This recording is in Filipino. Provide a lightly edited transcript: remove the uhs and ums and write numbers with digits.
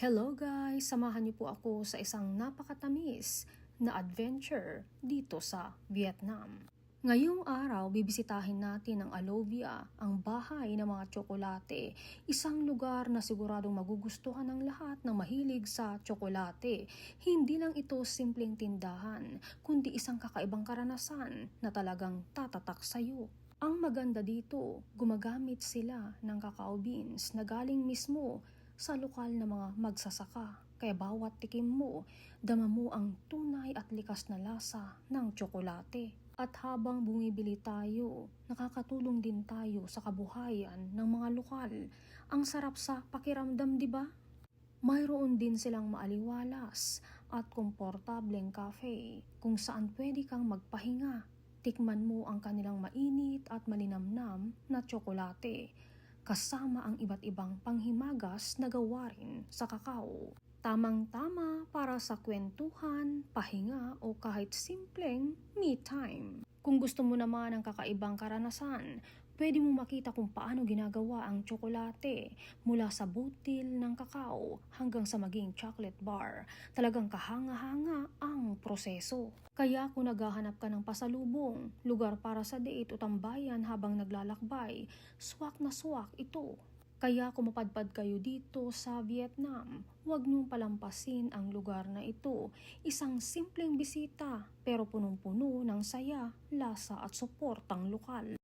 Hello guys! Samahan niyo po ako sa isang napakatamis na adventure dito sa Vietnam. Ngayong araw, bibisitahin natin ang Alovia, ang bahay ng mga tsokolate, isang lugar na siguradong magugustuhan ng lahat ng mahilig sa tsokolate. Hindi lang ito simpleng tindahan, kundi isang kakaibang karanasan na talagang tatatak sa'yo. Ang maganda dito, gumagamit sila ng cacao beans na galing mismo sa lokal na mga magsasaka. Kaya bawat tikim mo, dama mo ang tunay at likas na lasa ng tsokolate. At habang bumibili tayo, nakakatulong din tayo sa kabuhayan ng mga lokal. Ang sarap sa pakiramdam, di ba? Mayroon din silang maaliwalas at komportableng cafe kung saan pwede kang magpahinga. Tikman mo ang kanilang mainit at malinamnam na tsokolate, kasama ang iba't ibang panghimagas na gawa rin sa kakao. Tamang-tama para sa kwentuhan, pahinga o kahit simpleng me time. Kung gusto mo naman ng kakaibang karanasan, pwede mo makita kung paano ginagawa ang tsokolate mula sa butil ng kakao hanggang sa maging chocolate bar. Talagang kahanga-hanga ang proseso. Kaya kung naghahanap ka ng pasalubong, lugar para sa date o tambayan habang naglalakbay, swak na swak ito. Kaya kung mapadpad kayo dito sa Vietnam, huwag niyong palampasin ang lugar na ito. Isang simpleng bisita pero punong-puno ng saya, lasa at suportang lokal.